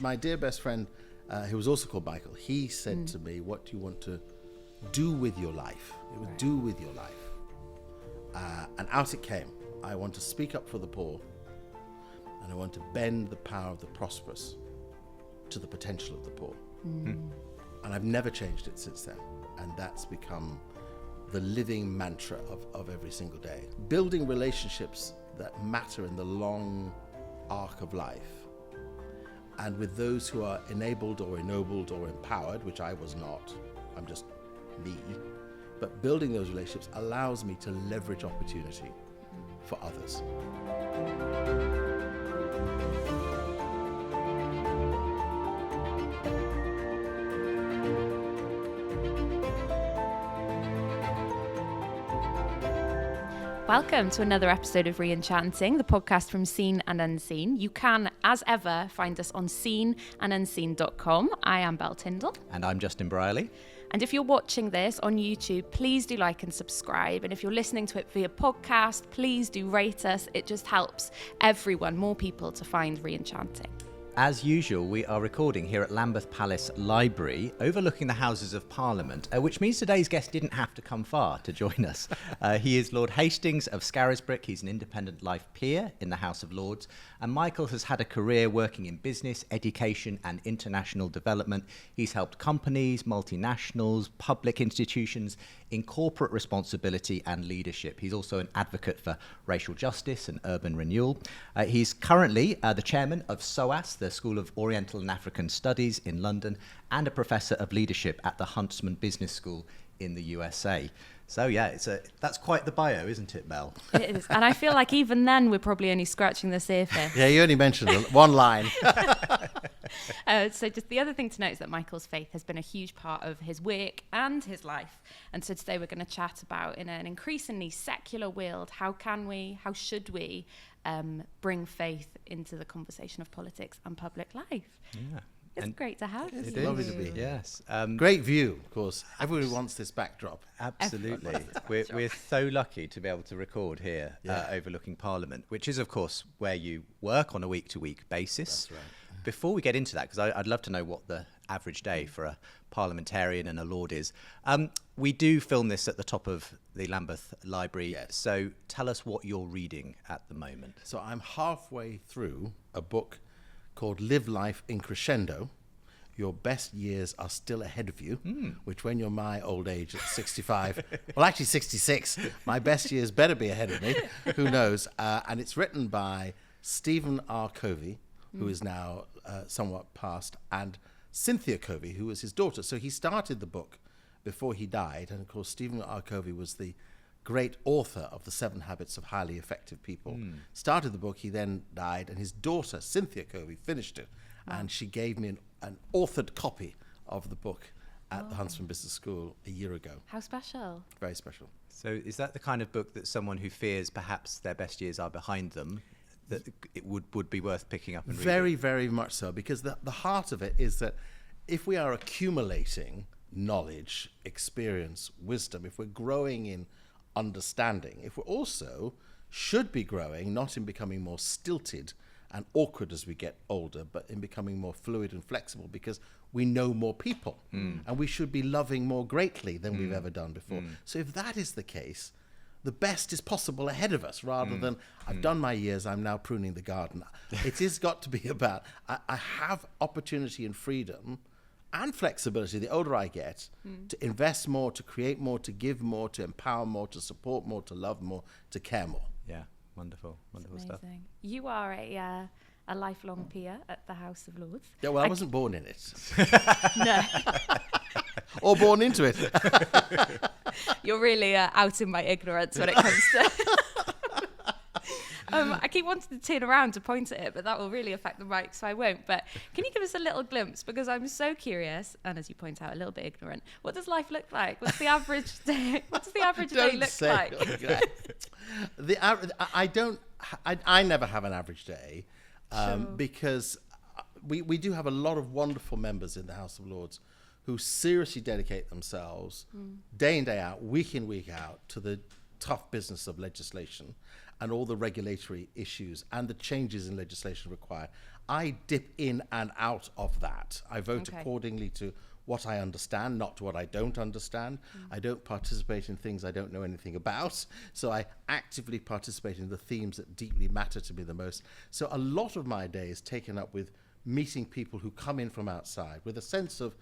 My dear best friend, who was also called Michael, he said to me, what do you want to do with your life? It was do with your life. And out it came. I want to speak up for the poor, and I want to bend the power of the prosperous to the potential of the poor. And I've never changed it since then. And that's become the living mantra of every single day. Building relationships that matter in the long arc of life, and with those who are enabled or ennobled or empowered, which I was not, I'm just me, but building those relationships allows me to leverage opportunity for others. Welcome to another episode of Re-Enchanting, the podcast from Seen and Unseen. You can, as ever, find us on seenandunseen.com. I am Belle Tindall. And I'm Justin Brierley. And if you're watching this on YouTube, please do like and subscribe. And if you're listening to it via podcast, please do rate us. It just helps everyone, more people, to find Re-Enchanting. As usual, we are recording here at Lambeth Palace Library, overlooking the Houses of Parliament, which means today's guest didn't have to come far to join us. He is Lord Hastings of Scarisbrick. He's an independent life peer in the House of Lords. And Michael has had a career working in business, education and international development. He's helped companies, multinationals, public institutions in corporate responsibility and leadership. He's also an advocate for racial justice and urban renewal. He's currently the chairman of SOAS, the School of Oriental and African Studies in London, and a professor of leadership at the Huntsman Business School in the USA. So yeah, that's quite the bio, isn't it, Mel? It is. And I feel like even then we're probably only scratching the surface. Yeah, you only mentioned one line. So just the other thing to note is that Michael's faith has been a huge part of his work and his life. And so today we're going to chat about, in an increasingly secular world, how should we bring faith into the conversation of politics and public life? Yeah. It's great to have you. It's lovely to be here. Yes. Great view, of course. Everybody wants this backdrop. Absolutely. We're so lucky to be able to record here overlooking Parliament, which is, of course, where you work on a week-to-week basis. That's right. Before we get into that, because I'd love to know what the average day for a parliamentarian and a Lord is, we do film this at the top of the Lambeth Library. Yes. So tell us what you're reading at the moment. So I'm halfway through a book called Live Life in Crescendo. Your best years are still ahead of you, which when you're my old age at 65, well, actually 66, my best years better be ahead of me. Who knows? And it's written by Stephen R. Covey, who is now somewhat past, and Cynthia Covey, who was his daughter. So he started the book before he died. And of course, Stephen R. Covey was the great author of The 7 Habits of Highly Effective People. Started the book, he then died, and his daughter, Cynthia Covey, finished it. Wow. And she gave me an authored copy of the book at the Huntsman Business School a year ago. How special. Very special. So is that the kind of book that someone who fears perhaps their best years are behind them, that it would be worth picking up and reading? Very, very much so, because the heart of it is that if we are accumulating knowledge, experience, wisdom, if we're growing in understanding, if we also should be growing, not in becoming more stilted and awkward as we get older, but in becoming more fluid and flexible, because we know more people and we should be loving more greatly than we've ever done before. So if that is the case, the best is possible ahead of us, rather than I've done my years, I'm now pruning the garden. It has got to be about I have opportunity and freedom and flexibility, the older I get, to invest more, to create more, to give more, to empower more, to support more, to love more, to care more. Yeah, wonderful stuff. You are a lifelong peer at the House of Lords. Yeah, well, I wasn't born in it. No. Or born into it. You're really out in my ignorance when it comes to... I keep wanting to turn around to point at it, but that will really affect the mic, so I won't. But can you give us a little glimpse? Because I'm so curious, and as you point out, a little bit ignorant. What does life look like? What's the average day? What does the average day look like? I never have an average day, Sure. because we do have a lot of wonderful members in the House of Lords who seriously dedicate themselves day in, day out, week in, week out to the tough business of legislation and all the regulatory issues and the changes in legislation required. I dip in and out of that. I vote Okay. accordingly to what I understand, not to what I don't understand. I don't participate in things I don't know anything about. So I actively participate in the themes that deeply matter to me the most. So a lot of my day is taken up with meeting people who come in from outside with a sense of,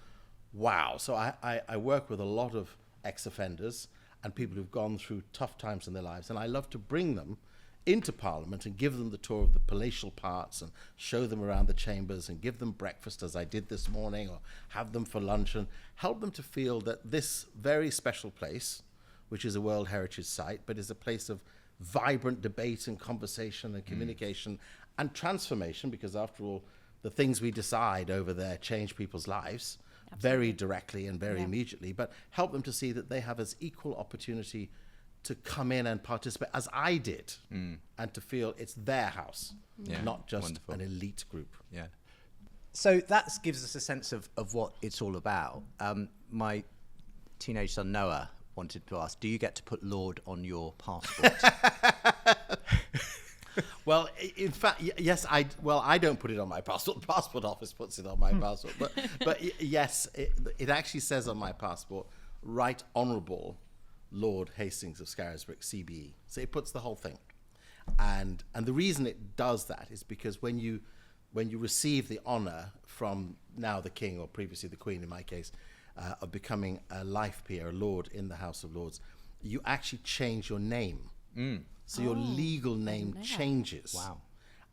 wow. So I work with a lot of ex-offenders and people who've gone through tough times in their lives. And I love to bring them into Parliament and give them the tour of the palatial parts and show them around the chambers and give them breakfast as I did this morning, or have them for lunch, and help them to feel that this very special place, which is a World Heritage Site, but is a place of vibrant debate and conversation and communication and transformation, because after all, the things we decide over there change people's lives very directly and very immediately, but help them to see that they have as equal opportunity to come in and participate as I did, and to feel it's their house, not just Wonderful. an elite group. Yeah. So that gives us a sense of what it's all about. My teenage son Noah wanted to ask, do you get to put Lord on your passport? Well, in fact, yes, I don't put it on my passport. The passport office puts it on my passport. But yes, it actually says on my passport, Right Honourable Lord Hastings of Scarisbrick, CBE. So it puts the whole thing. And the reason it does that is because when you receive the honour from now the King, or previously the Queen in my case, of becoming a life peer, a Lord in the House of Lords, you actually change your name. So your legal name changes. Wow.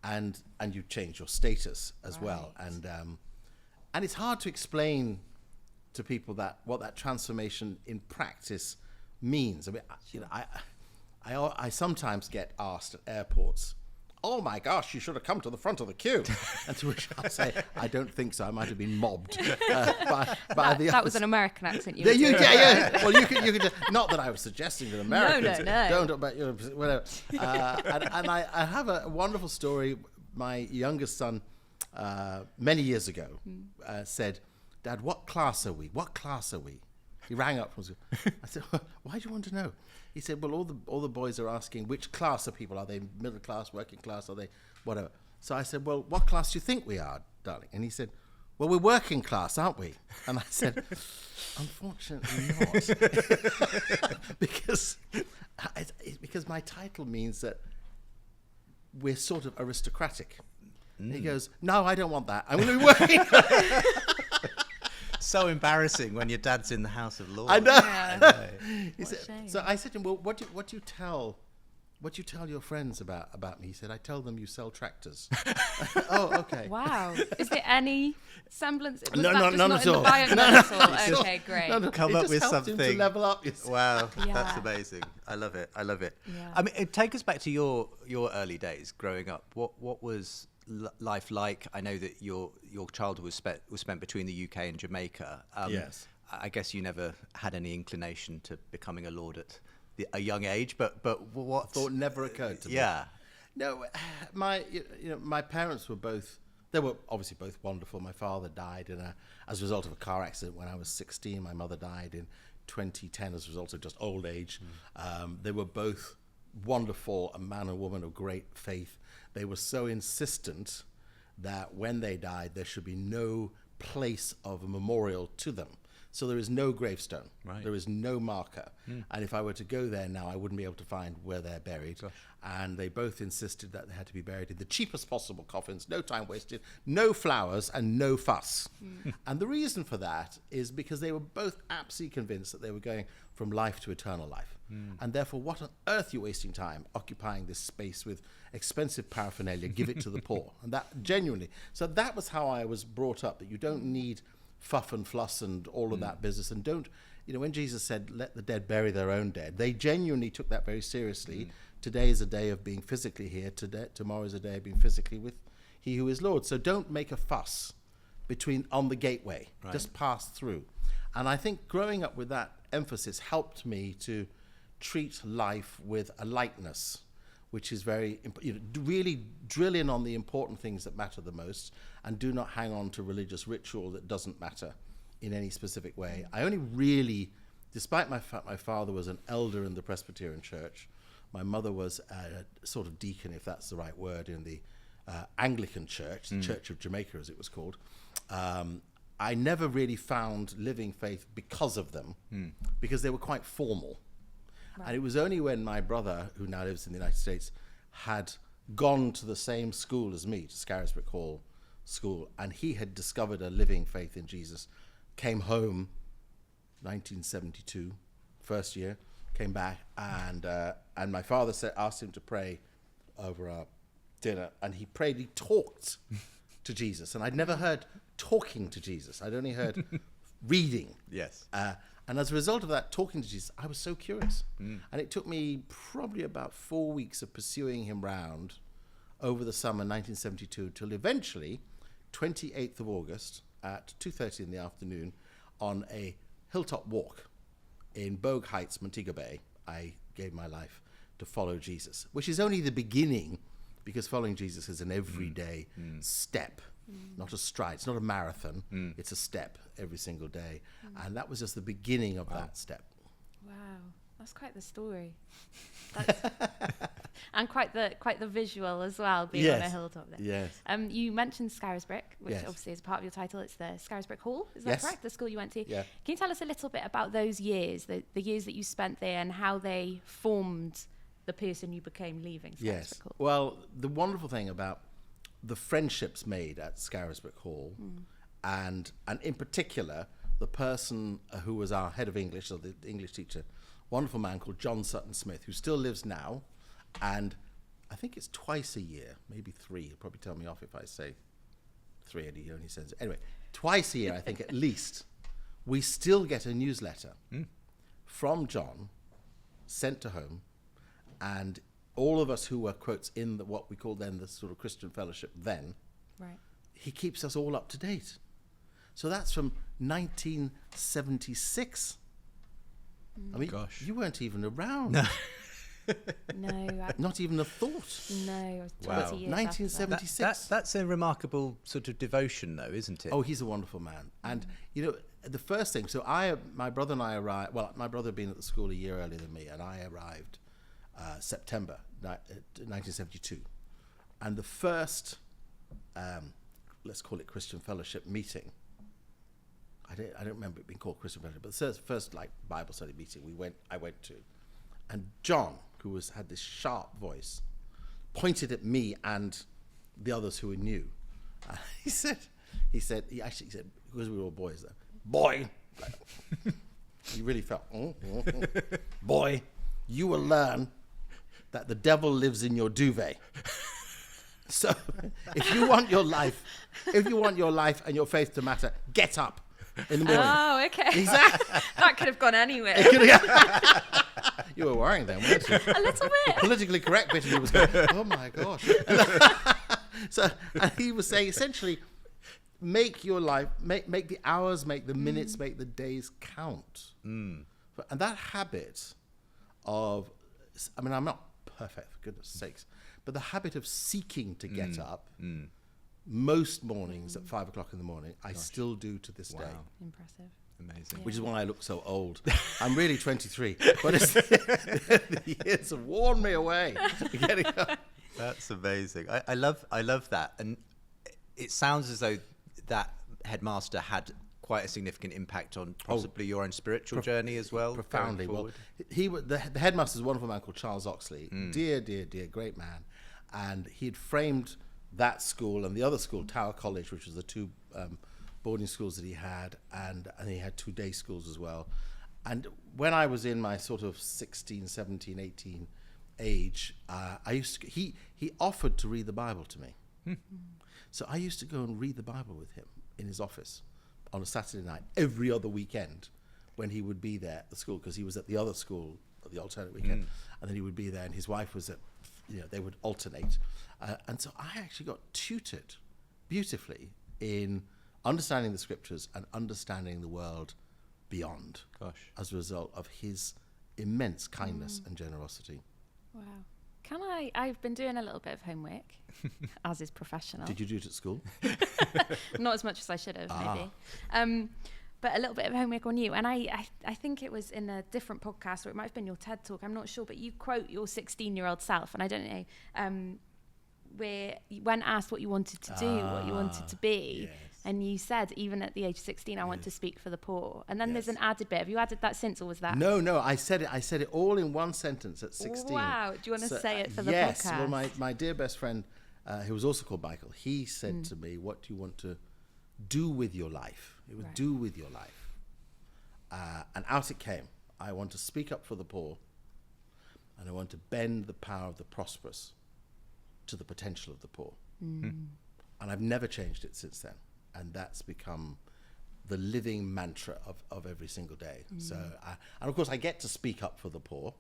And you change your status as well. And it's hard to explain to people what that transformation in practice means. I mean, I sometimes get asked at airports, "Oh my gosh, you should have come to the front of the queue," and to which I say, "I don't think so. I might have been mobbed by the." That was an American accent. You were Yeah, doing. yeah. Well, you could. Not that I was suggesting that Americans no. don't, but whatever. And I have a wonderful story. My youngest son, many years ago, said, "Dad, what class are we? What class are we?" He rang up and was. I said, "Why do you want to know?" He said, "Well, all the boys are asking which class are people. Are they middle class, working class? Are they whatever?" So I said, "Well, what class do you think we are, darling?" And he said, "Well, we're working class, aren't we?" And I said, "Unfortunately not," because my title means that we're sort of aristocratic. He goes, "No, I don't want that. I'm going to be working." So embarrassing when your dad's in the House of Lords. I know. Yeah. He said, so I said to him, "Well, what do you tell your friends about me?" He said, "I tell them you sell tractors." Oh, okay. Wow. Is there any semblance? Was No, that no, just none not at in the all. bio No, notes no, or- it's just- Okay, great. No, Come it up just with helped him something. to level up. You see. Wow, that's Yeah. amazing. I love it. I love it. Yeah. I mean, take us back to your early days growing up. What was life like? I know that your childhood was spent between the UK and Jamaica. Yes. I guess you never had any inclination to becoming a lord at a young age, but what Thought never occurred to me. Yeah. No, my parents were both. They were obviously both wonderful. My father died as a result of a car accident when I was 16. My mother died in 2010 as a result of just old age. They were both wonderful, a man and woman of great faith. They were so insistent that when they died, there should be no place of a memorial to them. So there is no gravestone. Right. There is no marker. And if I were to go there now, I wouldn't be able to find where they're buried. Gosh. And they both insisted that they had to be buried in the cheapest possible coffins, no time wasted, no flowers, and no fuss. And the reason for that is because they were both absolutely convinced that they were going from life to eternal life. And therefore, what on earth are you wasting time occupying this space with expensive paraphernalia? Give it to the poor. And that genuinely. So that was how I was brought up, that you don't need fuff and fuss and all of that business, and don't, when Jesus said, "Let the dead bury their own dead," they genuinely took that very seriously. Today is a day of being physically here. Tomorrow is a day of being physically with He who is Lord. So don't make a fuss on the gateway. Right. Just pass through. And I think growing up with that emphasis helped me to treat life with a lightness, which is very, really drill in on the important things that matter the most, and do not hang on to religious ritual that doesn't matter in any specific way. I only really, despite my father was an elder in the Presbyterian Church, my mother was a sort of deacon, if that's the right word, in the Anglican church, the Church of Jamaica as it was called, I never really found living faith because of them, because they were quite formal. Right. And it was only when my brother, who now lives in the United States, had gone to the same school as me, to Scarisbrick Hall School, and he had discovered a living faith in Jesus, came home, 1972, first year, came back, and my father asked him to pray over our dinner, and he prayed, he talked to Jesus, and I'd never heard talking to Jesus. I'd only heard reading. Yes. And as a result of that, talking to Jesus, I was so curious. And it took me probably about 4 weeks of pursuing him round over the summer 1972 till eventually, 28th of August at 2:30 in the afternoon, on a hilltop walk in Bogue Heights, Montego Bay, I gave my life to follow Jesus, which is only the beginning, because following Jesus is an everyday step. Not a stride, it's not a marathon, it's a step every single day. And that was just the beginning of that step. Wow, that's quite the story. And quite the visual as well, being on a hilltop there. Yes. You mentioned Scarisbrick, which Yes. obviously is part of your title. It's the Scarisbrick Hall, is that correct? The school you went to? Yeah. Can you tell us a little bit about those years, the years that you spent there, and how they formed the person you became leaving Scarisbrick Hall? Well, the wonderful thing about the friendships made at Scarisbrick Hall, and in particular, the person who was our head of English, or the English teacher, wonderful man called John Sutton Smith, who still lives now, and I think it's twice a year, maybe 3. He'll probably tell me off if I say 3, and he only says, anyway, twice a year, I think at least, we still get a newsletter from John, sent to home, and all of us who were, quotes, in what we called then the sort of Christian fellowship then, Right. he keeps us all up to date. So that's from 1976. I mean, Gosh. you weren't even around. No, Not even a thought. no, I was 20 Wow. years after that. 1976. That's a remarkable sort of devotion, though, isn't it? Oh, he's a wonderful man. And, you know, the first thing, so my brother and I arrived, well, my brother had been at the school a year earlier than me, and I arrived September 1972. And the first, let's call it Christian Fellowship meeting, I don't remember it being called Christian Fellowship, but the first like Bible study meeting I went to, and John, who had this sharp voice, pointed at me and the others who were new. He said, because we were all boys there, boy, he really felt, boy, you will learn that the devil lives in your duvet. So if you want your life and your faith to matter, get up in the morning. Oh, okay. Exactly. That could have gone anywhere. You were worrying then, weren't you? A little bit. Politically correct bit of me was going, oh my gosh. So, and he was saying essentially, make your life, make the hours, make the minutes, make the days count. And that habit of, I mean, I'm not perfect, for goodness sakes, but the habit of seeking to get up most mornings at 5 o'clock in the morning, I still do to this day. Impressive. Amazing. Which is why I look so old. I'm really 23, but it's the years have worn me away. Getting up. That's amazing. I love that, and it sounds as though that headmaster had quite a significant impact on possibly your own spiritual journey as well. Profoundly. Well, the headmaster is a wonderful man called Charles Oxley. Dear, great man. And he had framed that school and the other school, Tower College, which was the two boarding schools that he had, and he had 2 day schools as well. And when I was in my sort of 16, 17, 18 age, he offered to read the Bible to me. So I used to go and read the Bible with him in his office on a Saturday night every other weekend when he would be there at the school, because he was at the other school at the alternate weekend, and then he would be there, and his wife was at, they would alternate. And so I actually got tutored beautifully in understanding the scriptures and understanding the world beyond. Gosh. As a result of his immense kindness and generosity. Wow. I've been doing a little bit of homework, as is professional. Did you do it at school? Not as much as I should have, maybe. But a little bit of homework on you. And I think it was in a different podcast, or it might have been your TED Talk, I'm not sure, but you quote your 16-year-old self, and I don't know when asked what you wanted to do, what you wanted to be, yes. and you said, even at the age of 16, I want to speak for the poor. And then Yes. there's an added bit. Have you added that since, or was that? No, I said it all in one sentence at 16. Wow. Do you want to say it for the yes, podcast? well, my dear best friend, who was also called Michael, he said to me, what do you want to do with your life? It was do with your life. And out it came. I want to speak up for the poor, and I want to bend the power of the prosperous to the potential of the poor. And I've never changed it since then. And that's become the living mantra of every single day. So, and of course, I get to speak up for the poor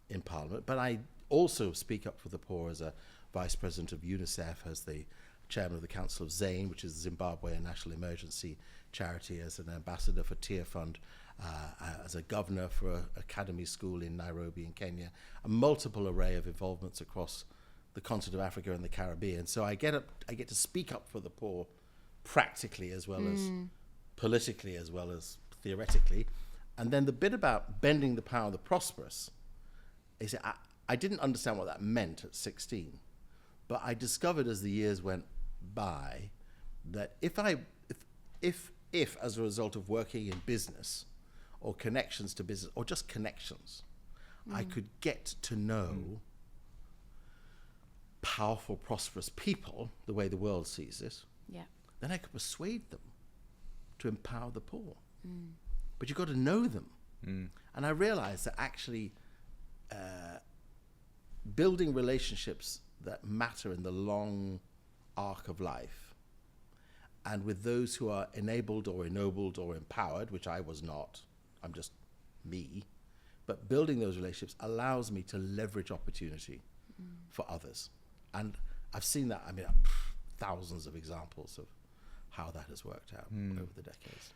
in Parliament, but I also speak up for the poor as a Vice President of UNICEF, as the Chairman of the Council of ZANE, which is the Zimbabwe National Emergency Charity, as an ambassador for Tear Fund, as a governor for an academy school in Nairobi in Kenya, a multiple array of involvements across the continent of Africa and the Caribbean. So I get to speak up for the poor practically as well as politically as well as theoretically. And then the bit about bending the power of the prosperous is I didn't understand what that meant at 16, but I discovered as the years went by that if as a result of working in business or connections to business or just connections, I could get to know powerful, prosperous people the way the world sees it, then I could persuade them to empower the poor. But you've got to know them. And I realized that actually building relationships that matter in the long arc of life, and with those who are enabled or ennobled or empowered, which I was not, I'm just me, but building those relationships allows me to leverage opportunity for others. And I've seen that, thousands of examples of how that has worked out over the decades.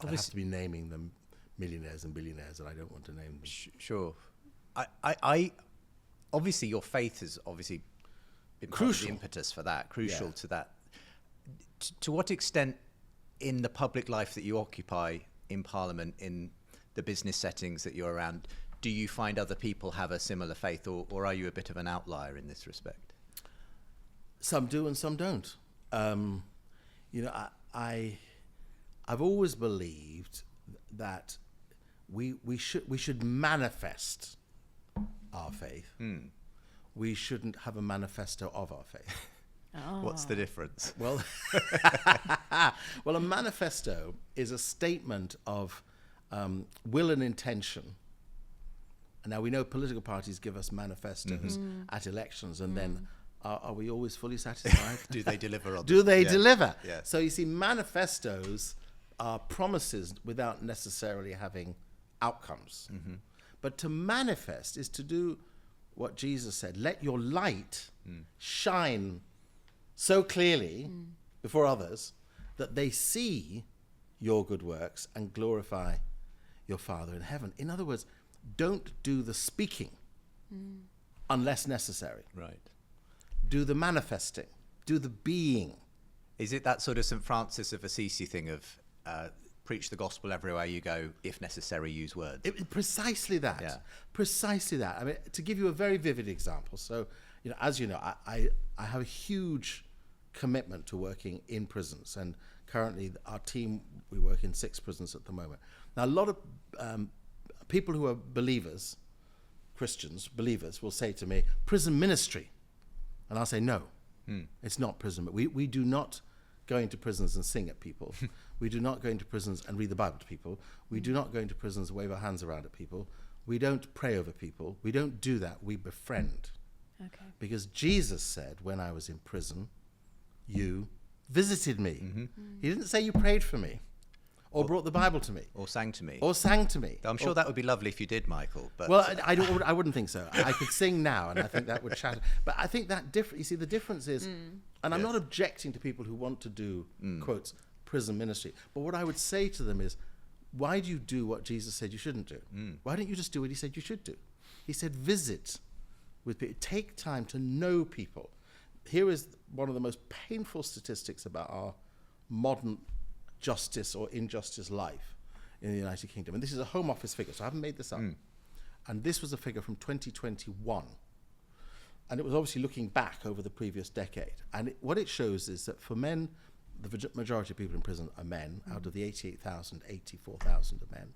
I have to be naming them millionaires and billionaires, and I don't want to name them. Sure. I obviously your faith has obviously been part of the impetus for that, crucial to that. To what extent in the public life that you occupy in Parliament, in the business settings that you're around, do you find other people have a similar faith, or are you a bit of an outlier in this respect? Some do and some don't. I've always believed that we should manifest our faith. We shouldn't have a manifesto of our faith. What's the difference? Well, a manifesto is a statement of will and intention. And now we know political parties give us manifestos at elections, and then are we always fully satisfied? Do they deliver on Do they Yeah. deliver? Yeah. So you see, manifestos are promises without necessarily having outcomes. But to manifest is to do what Jesus said: let your light shine so clearly before others that they see your good works and glorify your Father in heaven. In other words, don't do the speaking unless necessary. Right. Do the manifesting. Do the being. Is it that sort of St. Francis of Assisi thing of preach the gospel everywhere you go, if necessary, use words? Precisely that. Yeah. Precisely that. I mean, to give you a very vivid example. So, as you know, I have a huge commitment to working in prisons, and currently our team, we work in 6 prisons at the moment. Now, a lot of people who are believers, Christians, believers, will say to me, prison ministry. And I'll say, no, it's not prison. We do not go into prisons and sing at people. We do not go into prisons and read the Bible to people. We do not go into prisons and wave our hands around at people. We don't pray over people. We don't do that. We befriend. Okay. Because Jesus said, when I was in prison, you visited me. He didn't say you prayed for me or brought the Bible to me. Or sang to me. Or sang to me. I'm sure that would be lovely if you did, Michael. But Well, I wouldn't think so. I could sing now, and I think that would chatter. But I think that you see, the difference is, and I'm not objecting to people who want to do, quotes, prison ministry. But what I would say to them is, why do you do what Jesus said you shouldn't do? Why don't you just do what he said you should do? He said visit with people. Take time to know people. Here is one of the most painful statistics about our modern justice or injustice life in the United Kingdom. And this is a Home Office figure, so I haven't made this up. And this was a figure from 2021. and it was obviously looking back over the previous decade. And what it shows is that for men, the majority of people in prison are men. Out of the 88,000, 84,000 are men.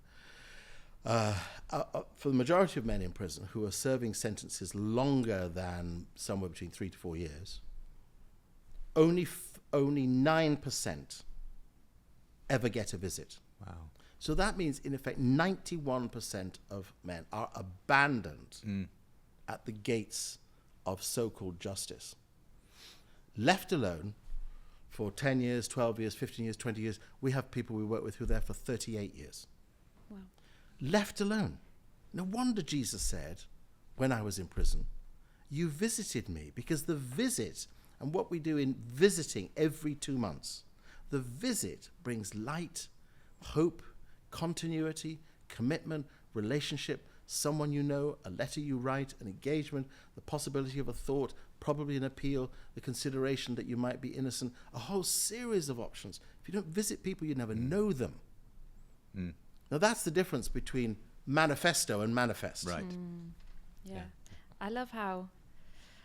For the majority of men in prison who are serving sentences longer than somewhere between 3 to 4 years, only 9% ever get a visit. Wow. So that means, in effect, 91% of men are abandoned at the gates of so-called justice. Left alone for 10 years, 12 years, 15 years, 20 years. We have people we work with who are there for 38 years. Wow. Left alone. No wonder Jesus said, when I was in prison, you visited me, because the visit, and what we do in visiting every 2 months, the visit brings light, hope, continuity, commitment, relationship, someone you know, a letter you write, an engagement, the possibility of a thought, probably an appeal, the consideration that you might be innocent, a whole series of options. If you don't visit people, you never know them. Now that's the difference between manifesto and manifest. Right. Yeah. I love how,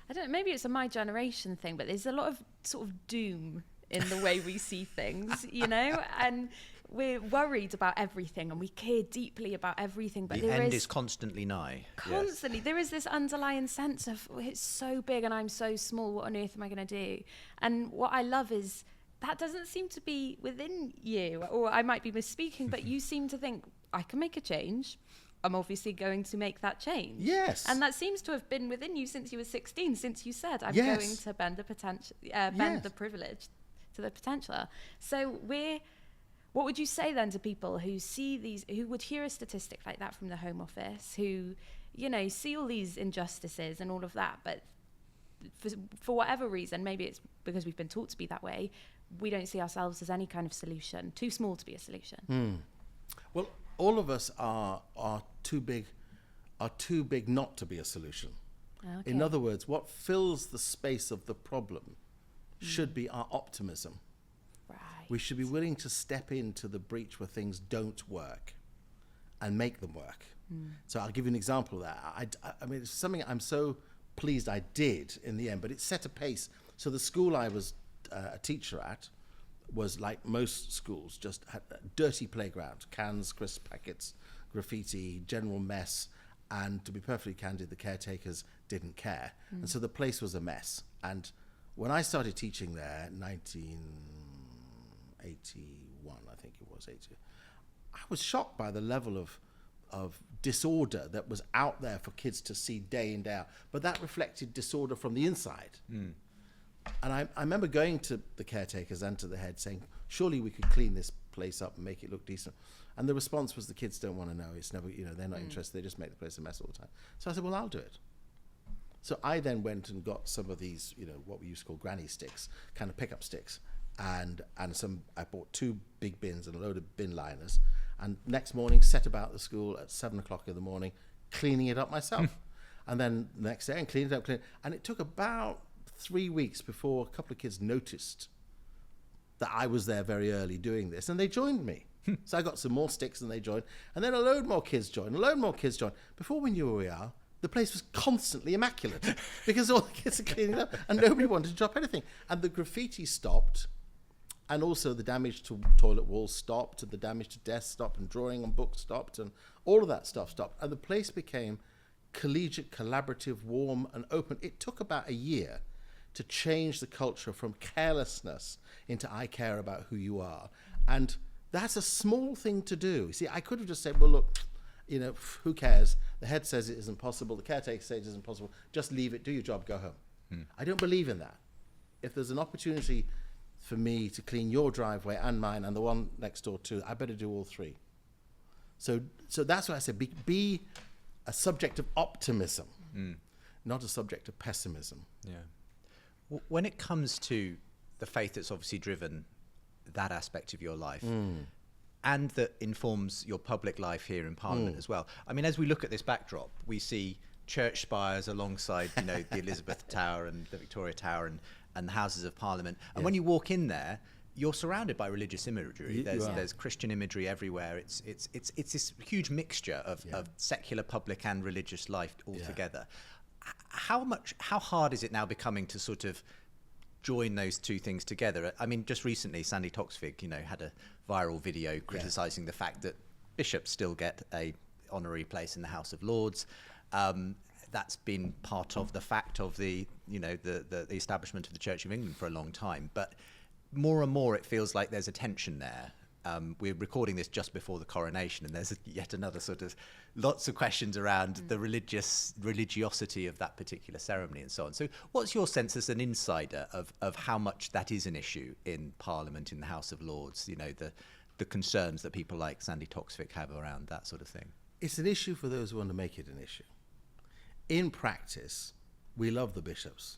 I don't know, maybe it's a my generation thing, but there's a lot of sort of doom in the way we see things, you know, and we're worried about everything and we care deeply about everything, but The there end is is constantly nigh. constantly, there is this underlying sense of, oh, it's so big and I'm so small, what on earth am I going to do? And what I love is that doesn't seem to be within you, or I might be misspeaking, but you seem to think, I can make a change. I'm obviously going to make that change. Yes. And that seems to have been within you since you were 16, since you said, I'm Yes. going to bend the potential, bend Yes. the privilege to the potential. So what would you say then to people who see these, who would hear a statistic like that from the Home Office, who, you know, see all these injustices and all of that, but for whatever reason, maybe it's because we've been taught to be that way, we don't see ourselves as any kind of solution, too small to be a solution. Well, all of us are too big not to be a solution. Okay. In other words, what fills the space of the problem should be our optimism. Right. We should be willing to step into the breach where things don't work and make them work. So I'll give you an example of that. I mean, it's something I'm so pleased I did in the end, but it set a pace. So the school I was a teacher at was, like most schools, just had a dirty playground, cans, crisp packets, graffiti, general mess, and to be perfectly candid, the caretakers didn't care. And so the place was a mess. And when I started teaching there, 1981, I think it was, 80, I was shocked by the level of disorder that was out there for kids to see day in, day out. But that reflected disorder from the inside. And I remember going to the caretakers and to the head saying, surely we could clean this place up and make it look decent. And the response was, the kids don't want to know. It's never, they're not interested. They just make the place a mess all the time. So I said, well, I'll do it. So I then went and got some of these, what we used to call granny sticks, kind of pickup sticks. And I bought 2 big bins and a load of bin liners. And next morning, set about the school at 7 o'clock in the morning, cleaning it up myself. And then the next day, and cleaned it up. And it took about 3 weeks before a couple of kids noticed that I was there very early doing this, and they joined me. So I got some more sticks and they joined, and then a load more kids joined. Before we knew where we are, the place was constantly immaculate because all the kids are cleaning up and nobody wanted to drop anything. And the graffiti stopped, and also the damage to toilet walls stopped, and the damage to desks stopped, and drawing on books stopped, and all of that stuff stopped. And the place became collegiate, collaborative, warm, and open. It took about a year to change the culture from carelessness into I care about who you are. And that's a small thing to do. See, I could have just said, well, look, who cares? The head says it isn't possible. The caretaker says it isn't possible. Just leave it, do your job, go home. I don't believe in that. If there's an opportunity for me to clean your driveway and mine and the one next door too, I better do all 3. So that's why I said, be a subject of optimism, not a subject of pessimism. Yeah. When it comes to the faith that's obviously driven that aspect of your life and that informs your public life here in Parliament as well, I mean, as we look at this backdrop, we see church spires alongside, the Elizabeth Tower and the Victoria Tower and the Houses of Parliament. And when you walk in there, you're surrounded by religious imagery. There's Christian imagery everywhere. It's this huge mixture of secular, public and religious life all together. how hard is it now becoming to sort of join those two things together? I mean, just recently, Sandy Toksvig, had a viral video criticising the fact that bishops still get a honorary place in the House of Lords. That's been part of the fact of the establishment of the Church of England for a long time. But more and more, it feels like there's a tension there. We're recording this just before the coronation, and there's yet another sort of lots of questions around the religiosity of that particular ceremony and so on. So what's your sense as an insider of how much that is an issue in Parliament, in the House of Lords, the concerns that people like Sandy Toksvig have around that sort of thing? It's an issue for those who want to make it an issue. In practice, we love the bishops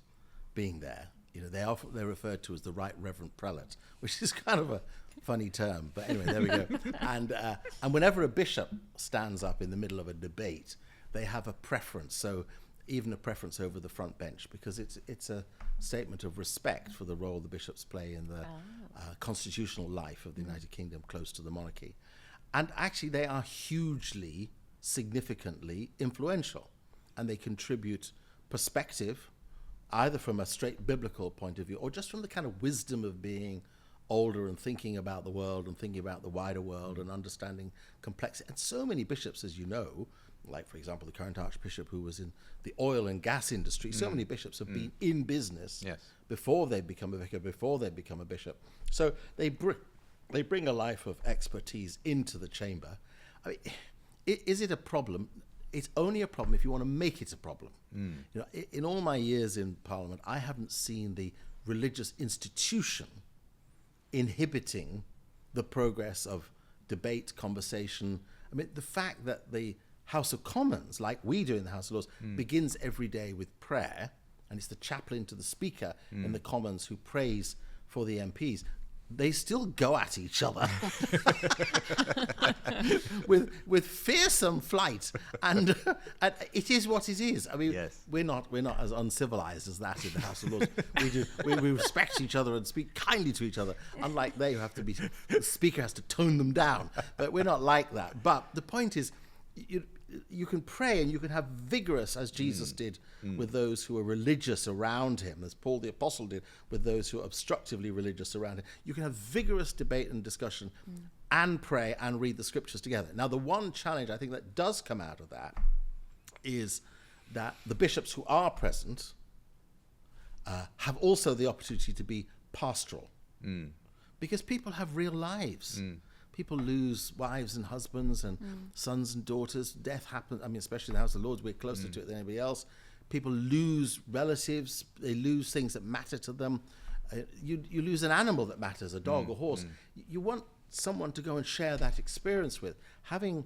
being there. They're referred to as the Right Reverend Prelate, which is kind of a funny term, but anyway, there we go. And whenever a bishop stands up in the middle of a debate, they have a preference. So even a preference over the front bench, because it's a statement of respect for the role the bishops play in the constitutional life of the United Kingdom, close to the monarchy. And actually, they are hugely, significantly influential, and they contribute perspective, either from a straight biblical point of view or just from the kind of wisdom of being older and thinking about the world and thinking about the wider world and understanding complexity. And so many bishops, as you know, like, for example, the current archbishop who was in the oil and gas industry, so many bishops have been in business before they become a vicar, before they become a bishop. So they bring a life of expertise into the chamber. I mean, is it a problem? It's only a problem if you want to make it a problem. In all my years in Parliament, I haven't seen the religious institution inhibiting the progress of debate, conversation. I mean, the fact that the House of Commons, like we do in the House of Lords, begins every day with prayer, and it's the chaplain to the Speaker in the Commons who prays for the MPs. They still go at each other with fearsome flight, and it is what it is. I mean, we're not as uncivilized as that in the House of Lords. We respect each other and speak kindly to each other. Unlike they, who have to be, the Speaker has to tone them down. But we're not like that. But the point is, you can pray and you can have vigorous, as Jesus did with those who are religious around him, as Paul the Apostle did with those who are obstructively religious around him. You can have vigorous debate and discussion and pray and read the scriptures together. Now, the one challenge I think that does come out of that is that the bishops who are present have also the opportunity to be pastoral, because people have real lives. People lose wives and husbands and sons and daughters. Death happens. I mean, especially in the House of Lords, we're closer to it than anybody else. People lose relatives. They lose things that matter to them. You lose an animal that matters, a dog, a horse. You want someone to go and share that experience with. Having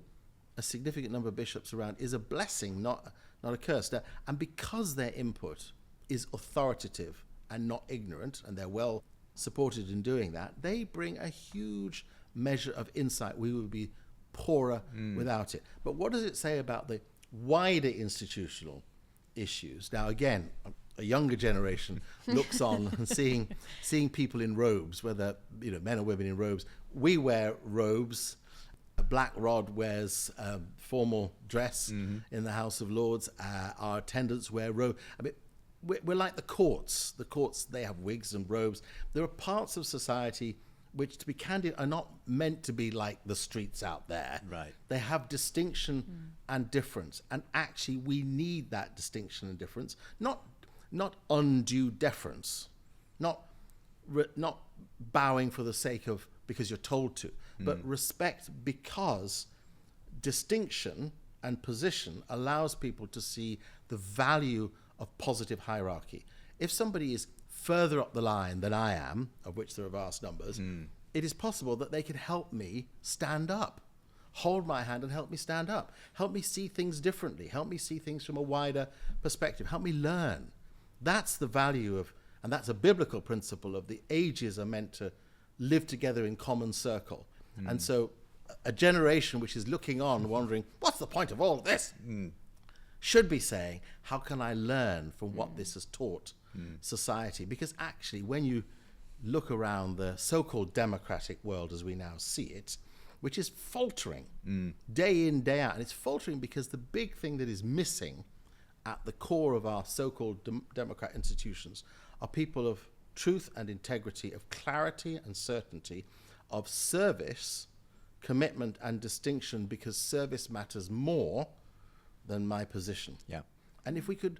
a significant number of bishops around is a blessing, not a curse. And because their input is authoritative and not ignorant, and they're well supported in doing that, they bring a huge measure of insight. We would be poorer without it. But what does it say about the wider institutional issues? Now, again, a younger generation looks on and seeing people in robes, whether men or women in robes. We wear robes. A Black Rod wears formal dress in the House of Lords. Our attendants wear robes. I mean, we're like the courts. The courts, they have wigs and robes. There are parts of society which, to be candid, are not meant to be like the streets out there. Right. They have distinction and difference. And actually, we need that distinction and difference. Not undue deference. Not bowing for the sake of, because you're told to. But respect, because distinction and position allows people to see the value of positive hierarchy. If somebody is further up the line than I am, of which there are vast numbers, it is possible that they can help me stand up, hold my hand and help me stand up, help me see things differently, help me see things from a wider perspective, help me learn. That's the value of, and that's a biblical principle of, the ages are meant to live together in common circle. And so a generation which is looking on, wondering, what's the point of all of this? Should be saying, how can I learn from what this has taught society? Because actually, when you look around the so-called democratic world as we now see it, which is faltering day in, day out, and it's faltering because the big thing that is missing at the core of our so-called democratic institutions are people of truth and integrity, of clarity and certainty, of service, commitment and distinction, because service matters more than my position. Yeah. And if we could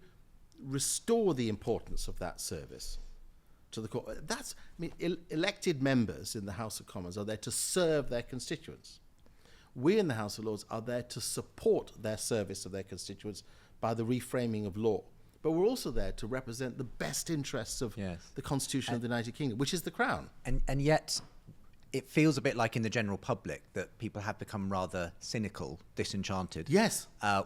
restore the importance of that service to the core, that's, I mean, elected members in the House of Commons are there to serve their constituents. We in the House of Lords are there to support their service of their constituents by the reframing of law. But we're also there to represent the best interests of the Constitution of the United Kingdom, which is the Crown. And yet, it feels a bit like in the general public that people have become rather cynical, disenchanted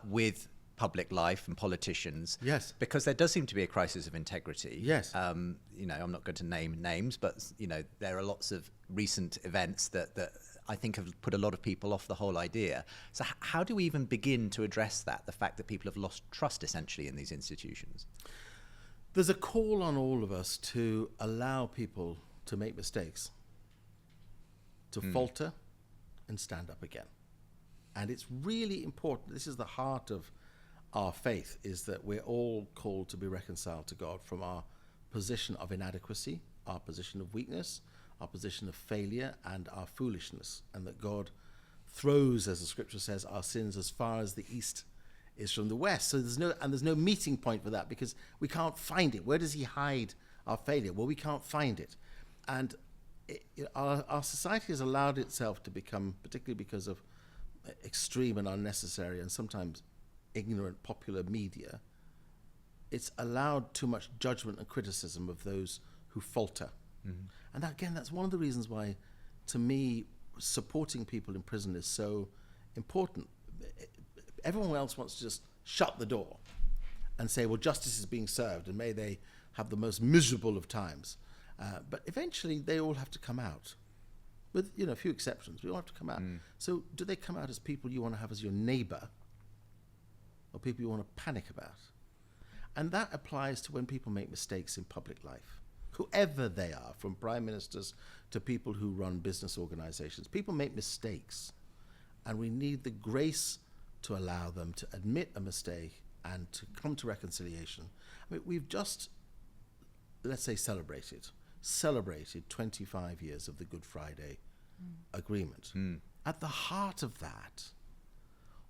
with public life and politicians. Yes. Because there does seem to be a crisis of integrity. Yes. You know, I'm not going to name names, but, you know, there are lots of recent events that I think have put a lot of people off the whole idea. So how do we even begin to address that, the fact that people have lost trust essentially in these institutions? There's a call on all of us to allow people to make mistakes, to falter and stand up again. And it's really important. This is the heart of our faith, is that we're all called to be reconciled to God from our position of inadequacy, our position of weakness, our position of failure and our foolishness, and that God throws, as the scripture says, our sins as far as the east is from the west. So there's no meeting point for that, because we can't find it. Where does he hide our failure? Well, we can't find it. And our society has allowed itself to become, particularly because of extreme and unnecessary and sometimes ignorant popular media, it's allowed too much judgment and criticism of those who falter. Mm-hmm. And again, that's one of the reasons why, to me, supporting people in prison is so important. Everyone else wants to just shut the door and say, well, justice is being served and may they have the most miserable of times. But eventually they all have to come out, with a few exceptions. We all have to come out. So do they come out as people you want to have as your neighbour, or people you want to panic about? And that applies to when people make mistakes in public life, whoever they are, from prime ministers to people who run business organizations. People make mistakes, and we need the grace to allow them to admit a mistake and to come to reconciliation. I mean, we've just, let's say, celebrated 25 years of the Good Friday Agreement. At the heart of that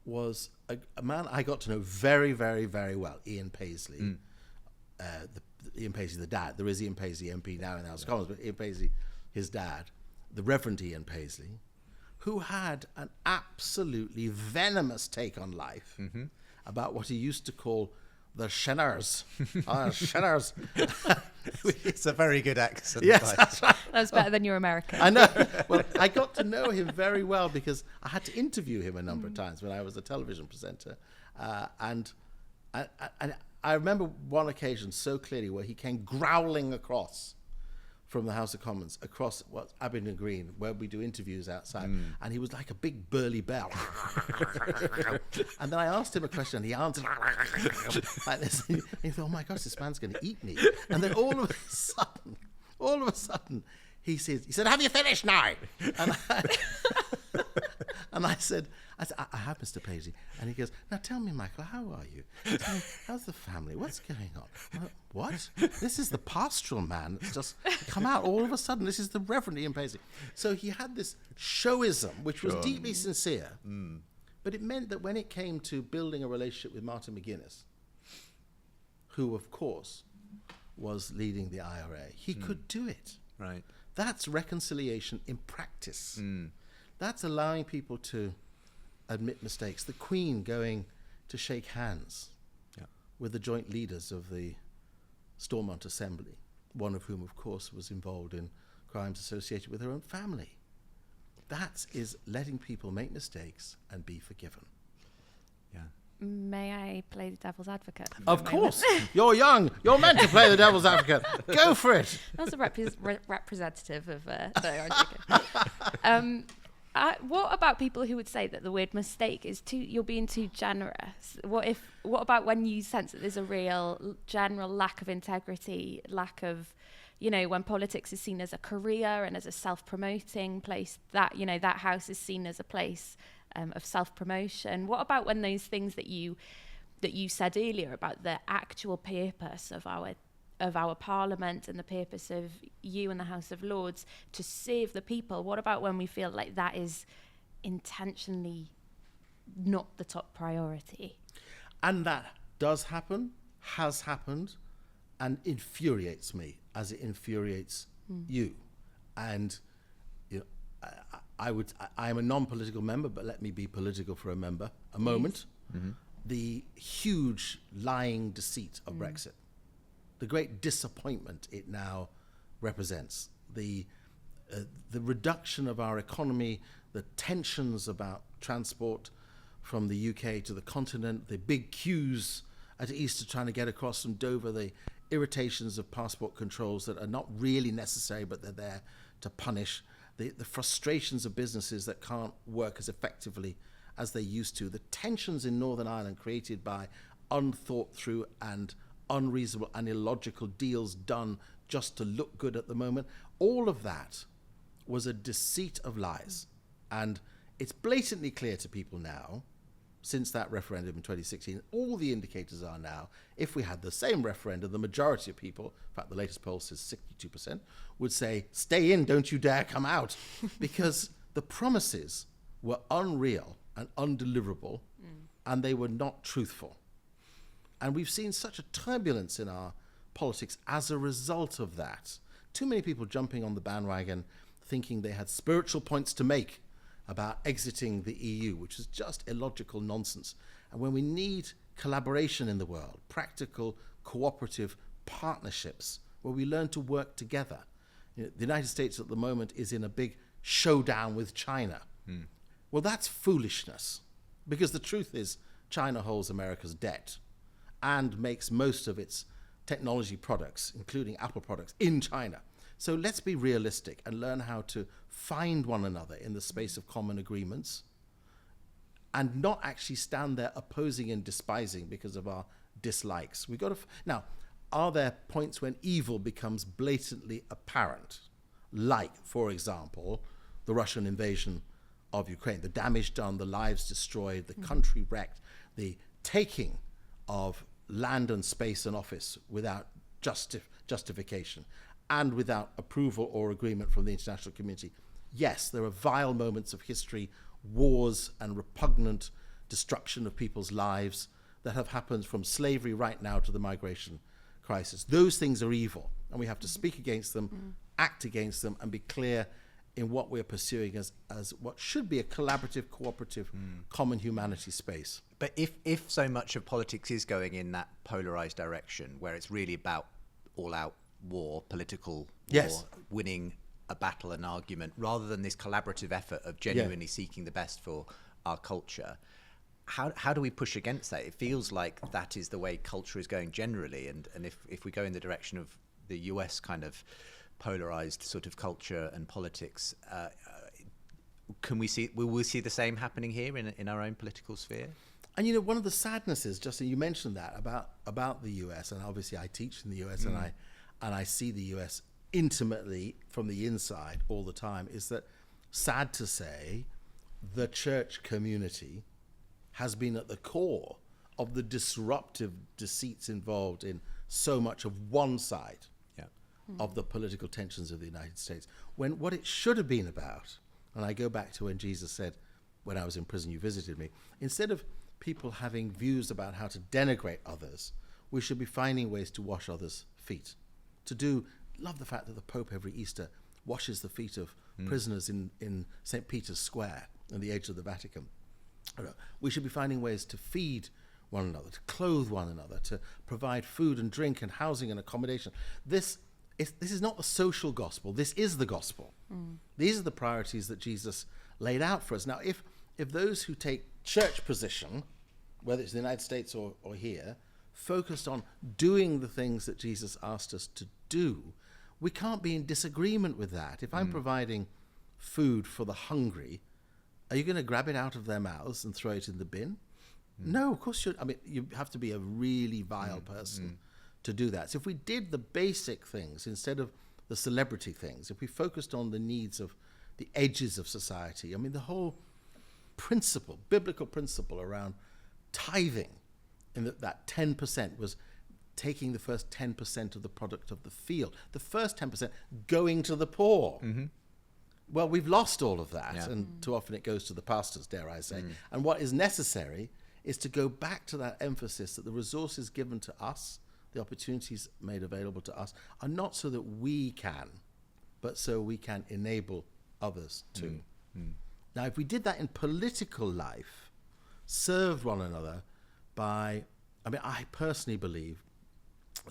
was a man I got to know very, very, very well, Ian Paisley. Ian Paisley, the dad. There is Ian Paisley, MP now in the House of Commons, but Ian Paisley, his dad, the Reverend Ian Paisley, who had an absolutely venomous take on life about what he used to call the shinners. Shinners. It's a very good accent. Yes, that's right. That's better than your American. I know. Well, I got to know him very well because I had to interview him a number of times when I was a television presenter. And I remember one occasion so clearly where he came growling across from the House of Commons, across Abingdon Green, where we do interviews outside, and he was like a big burly bear. And then I asked him a question, and he answered like this. And he thought, "Oh my gosh, this man's going to eat me!" And then all of a sudden, he said, "Have you finished now?" And I said, I have, Mr. Paisley. And he goes, "Now tell me, Michael, how are you? Tell me, how's the family? What's going on?" I'm like, "What? This is the pastoral man that's just come out all of a sudden. This is the Reverend Ian Paisley." So he had this showism, which was deeply sincere. But it meant that when it came to building a relationship with Martin McGuinness, who, of course, was leading the IRA, he could do it. Right. That's reconciliation in practice. That's allowing people to admit mistakes. The Queen going to shake hands with the joint leaders of the Stormont Assembly, one of whom, of course, was involved in crimes associated with her own family. That is letting people make mistakes and be forgiven. Yeah. May I play the devil's advocate? Of course. You're young. You're meant to play the devil's advocate. Go for it. That's a representative of what about people who would say that the word mistake is you're being too generous? What about when you sense that there's a real general lack of integrity, lack of, when politics is seen as a career and as a self-promoting place, that, that house is seen as a place of self-promotion? What about when those things that you that you said earlier about the actual purpose of our Parliament and the purpose of you and the House of Lords to serve the people. What about when we feel like that is intentionally not the top priority? And that does happen, has happened, and infuriates me as it infuriates you. And you know, I am a non-political member, but let me be political for a moment. Mm-hmm. The huge lying deceit of Brexit, the great disappointment it now represents, the reduction of our economy, the tensions about transport from the UK to the continent, the big queues at Easter trying to get across from Dover, the irritations of passport controls that are not really necessary, but they're there to punish, the frustrations of businesses that can't work as effectively as they used to, the tensions in Northern Ireland created by unthought through and unreasonable and illogical deals done just to look good at the moment. All of that was a deceit of lies. And it's blatantly clear to people now, since that referendum in 2016, all the indicators are now, if we had the same referendum, the majority of people, in fact the latest poll says 62%, would say, stay in, don't you dare come out. Because the promises were unreal and undeliverable, and they were not truthful. And we've seen such a turbulence in our politics as a result of that. Too many people jumping on the bandwagon thinking they had spiritual points to make about exiting the EU, which is just illogical nonsense. And when we need collaboration in the world, practical, cooperative partnerships, where we learn to work together. You know, the United States at the moment is in a big showdown with China. Well, that's foolishness, because the truth is China holds America's debt and makes most of its technology products, including Apple products, in China. So let's be realistic and learn how to find one another in the space of common agreements and not actually stand there opposing and despising because of our dislikes. We've got to now, are there points when evil becomes blatantly apparent? Like, for example, the Russian invasion of Ukraine, the damage done, the lives destroyed, the country wrecked, the taking of land and space and office without justification and without approval or agreement from the international community. Yes, there are vile moments of history, wars and repugnant destruction of people's lives that have happened from slavery right now to the migration crisis. Those things are evil, and we have to speak against them, act against them, and be clear in what we're pursuing as what should be a collaborative, cooperative, common humanity space. But if so much of politics is going in that polarized direction, where it's really about all-out war, political war, winning a battle, an argument, rather than this collaborative effort of genuinely seeking the best for our culture, how do we push against that? It feels like that is the way culture is going generally, and if we go in the direction of the US kind of polarized sort of culture and politics, will we see the same happening here in our own political sphere? And you know, one of the sadnesses, Justin, you mentioned that about the US, and obviously I teach in the US and I see the US intimately from the inside all the time, is that, sad to say, the church community has been at the core of the disruptive deceits involved in so much of one side of the political tensions of the United States, when what it should have been about, and I go back to when Jesus said, when I was in prison, you visited me, instead of people having views about how to denigrate others, we should be finding ways to wash others' feet. Love the fact that the Pope every Easter washes the feet of prisoners in St. Peter's Square on the edge of the Vatican. We should be finding ways to feed one another, to clothe one another, to provide food and drink and housing and accommodation. This is not the social gospel. This is the gospel. These are the priorities that Jesus laid out for us. Now, if those who take church position, whether it's in the United States or here, focused on doing the things that Jesus asked us to do, we can't be in disagreement with that. If I'm providing food for the hungry, are you going to grab it out of their mouths and throw it in the bin? No, of course you should. I mean, you have to be a really vile person to do that. So if we did the basic things instead of the celebrity things, if we focused on the needs of the edges of society, I mean, the whole principle, biblical principle around tithing that 10% was taking the first 10% of the product of the field, the first 10% going to the poor. Well, we've lost all of that, and too often it goes to the pastors, dare I say. And what is necessary is to go back to that emphasis that the resources given to us, the opportunities made available to us, are not so that we can, but so we can enable others too. Now, if we did that in political life, served one another by, I personally believe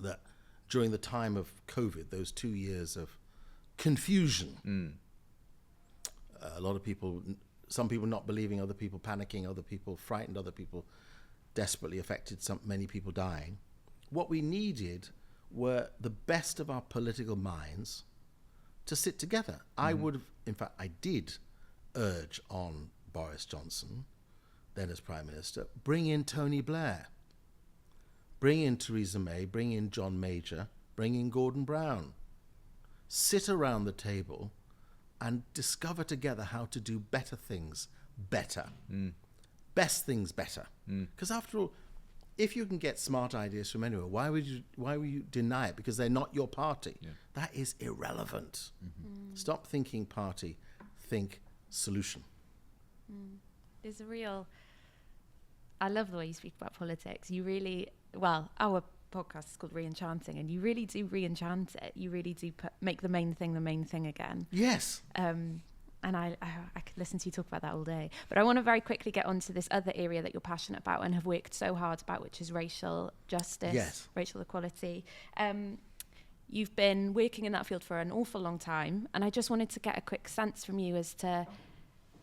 that during the time of COVID, those 2 years of confusion, a lot of people, some people not believing, other people panicking, other people frightened, other people desperately affected, many people dying. What we needed were the best of our political minds to sit together. I would have, in fact, I did urge on Boris Johnson, then as Prime Minister, bring in Tony Blair, bring in Theresa May, bring in John Major, bring in Gordon Brown. Sit around the table and discover together how to do better things better. Best things better. Because after all, if you can get smart ideas from anywhere, why would you deny it? Because they're not your party. That is irrelevant. Stop thinking party, think solution. There's a real... I love the way you speak about politics. You really... Well, our podcast is called Re-Enchanting, and you really do re-enchant it. You really do make the main thing again. Yes. And I could listen to you talk about that all day. But I want to very quickly get onto this other area that you're passionate about and have worked so hard about, which is racial justice, racial equality. You've been working in that field for an awful long time, and I just wanted to get a quick sense from you as to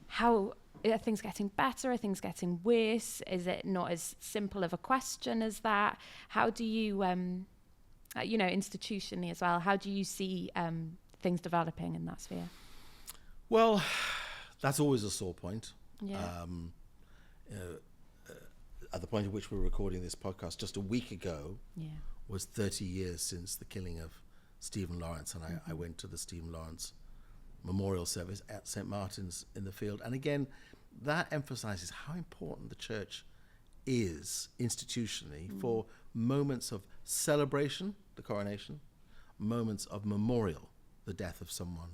how... Are things getting better? Are things getting worse? Is it not as simple of a question as that? How do you, institutionally as well, how do you see things developing in that sphere? Well, that's always a sore point. Yeah. At the point at which we're recording this podcast, just a week ago was 30 years since the killing of Stephen Lawrence, and I went to the Stephen Lawrence memorial service at St. Martin's in the Field. And again, that emphasizes how important the church is institutionally for moments of celebration, the coronation, moments of memorial, the death of someone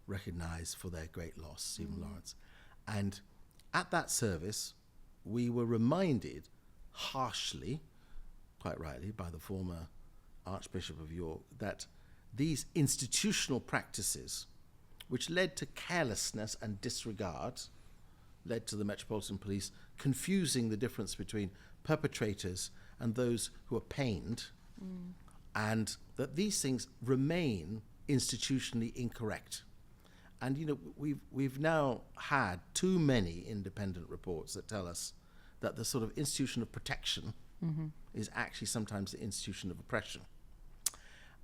recognized for their great loss, Stephen Lawrence. And at that service, we were reminded harshly, quite rightly, by the former Archbishop of York, that these institutional practices, which led to carelessness and disregard, led to the Metropolitan Police confusing the difference between perpetrators and those who are pained, and that these things remain institutionally incorrect. And we've now had too many independent reports that tell us that the sort of institution of protection is actually sometimes the institution of oppression.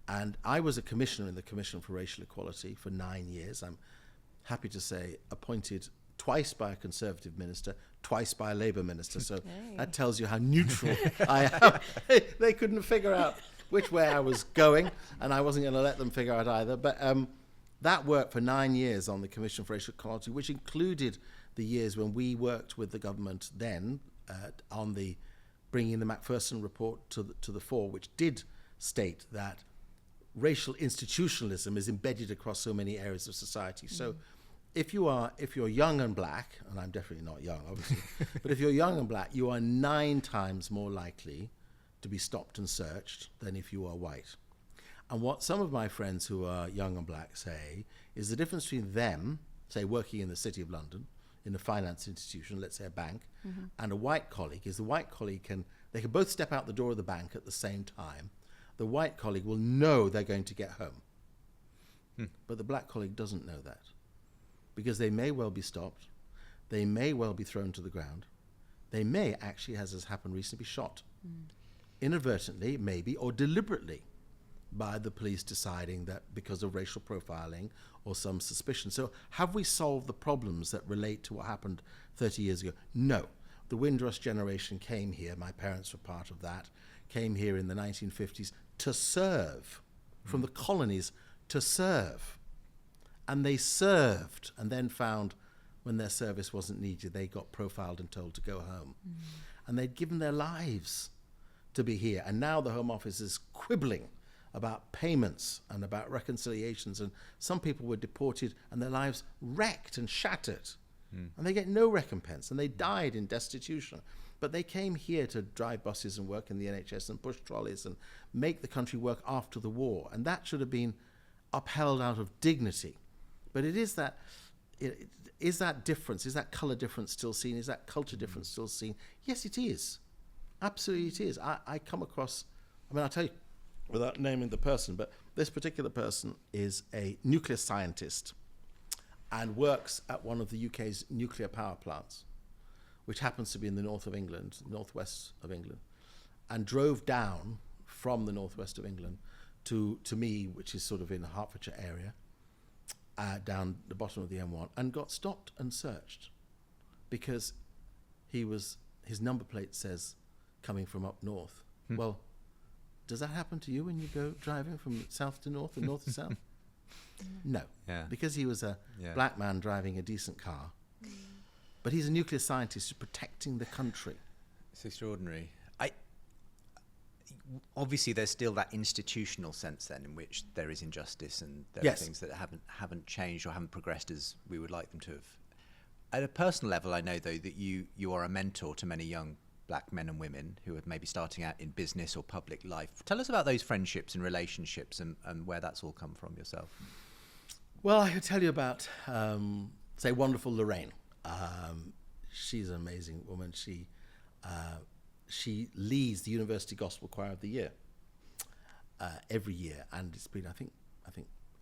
And I was a commissioner in the Commission for Racial Equality for 9 years. I'm happy to say appointed twice by a Conservative minister, twice by a Labour minister. So that tells you how neutral I am. They couldn't figure out which way I was going, and I wasn't going to let them figure out either. But that worked for 9 years on the Commission for Racial Equality, which included the years when we worked with the government then on the bringing the Macpherson report to the fore, which did state that racial institutionalism is embedded across so many areas of society. So if you're young and black, and I'm definitely not young, obviously, but if you're young and black, you are 9 times more likely to be stopped and searched than if you are white. And what some of my friends who are young and black say is the difference between them, say working in the City of London, in a finance institution, let's say a bank, and a white colleague, is the white colleague can both step out the door of the bank at the same time. The white colleague will know they're going to get home. But the black colleague doesn't know that, because they may well be stopped, they may well be thrown to the ground, they may actually, as has happened recently, be shot. Inadvertently, maybe, or deliberately, by the police deciding that because of racial profiling or some suspicion. So have we solved the problems that relate to what happened 30 years ago? No. The Windrush generation came here, my parents were part of that, came here in the 1950s to serve, from the colonies to serve. And they served, and then found when their service wasn't needed, they got profiled and told to go home. And they'd given their lives to be here. And now the Home Office is quibbling about payments and about reconciliations. And some people were deported and their lives wrecked and shattered. And they get no recompense. And they died in destitution. But they came here to drive buses and work in the NHS and push trolleys and make the country work after the war. And that should have been upheld out of dignity. But it is that, is that difference, is that colour difference still seen? Is that culture difference still seen? Yes, it is. Absolutely it is. I come across, I'll tell you, without naming the person, but this particular person is a nuclear scientist and works at one of the UK's nuclear power plants, which happens to be in the north of England, northwest of England, and drove down from the northwest of England to me, which is sort of in the Hertfordshire area, down the bottom of the M1, and got stopped and searched because his number plate says coming from up north. Well, does that happen to you when you go driving from south to north and north to south? No, because he was a black man driving a decent car. But he's a nuclear scientist protecting the country. It's extraordinary. Obviously, there's still that institutional sense then in which there is injustice and there are things that haven't changed or haven't progressed as we would like them to have. At a personal level, I know, though, that you are a mentor to many young black men and women who are maybe starting out in business or public life. Tell us about those friendships and relationships and where that's all come from yourself. Well, I could tell you about, say, wonderful Lorraine. She's an amazing woman. She leads the University Gospel Choir of the Year every year, and it's been I think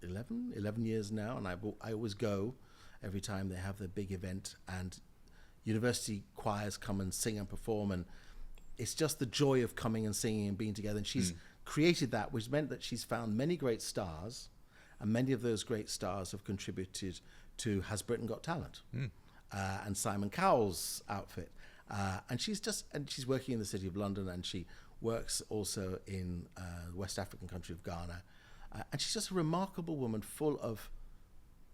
11 years now, and I always go every time they have their big event, and university choirs come and sing and perform, and it's just the joy of coming and singing and being together. And she's created that, which meant that she's found many great stars, and many of those great stars have contributed to Has Britain Got Talent? And Simon Cowell's outfit. And she's working in the city of London, and she works also in the West African country of Ghana. And she's just a remarkable woman, full of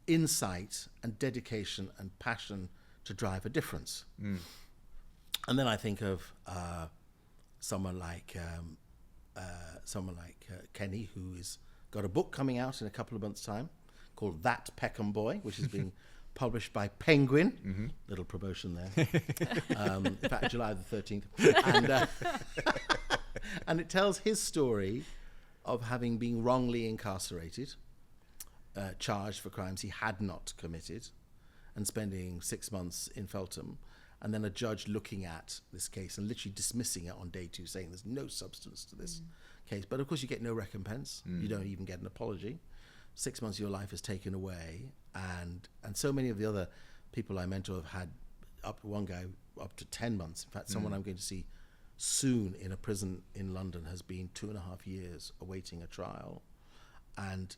insight and dedication and passion to drive a difference. And then I think of someone like Kenny, who has got a book coming out in a couple of months' time called That Peckham Boy, which is being published by Penguin. Little promotion there. In fact, July the 13th. And it tells his story of having been wrongly incarcerated, charged for crimes he had not committed, and spending 6 months in Feltham, and then a judge looking at this case and literally dismissing it on day 2, saying there's no substance to this case. But of course you get no recompense. You don't even get an apology. 6 months of your life is taken away, and so many of the other people I mentor have had one guy up to 10 months. In fact, someone I'm going to see soon in a prison in London has been 2.5 years awaiting a trial, and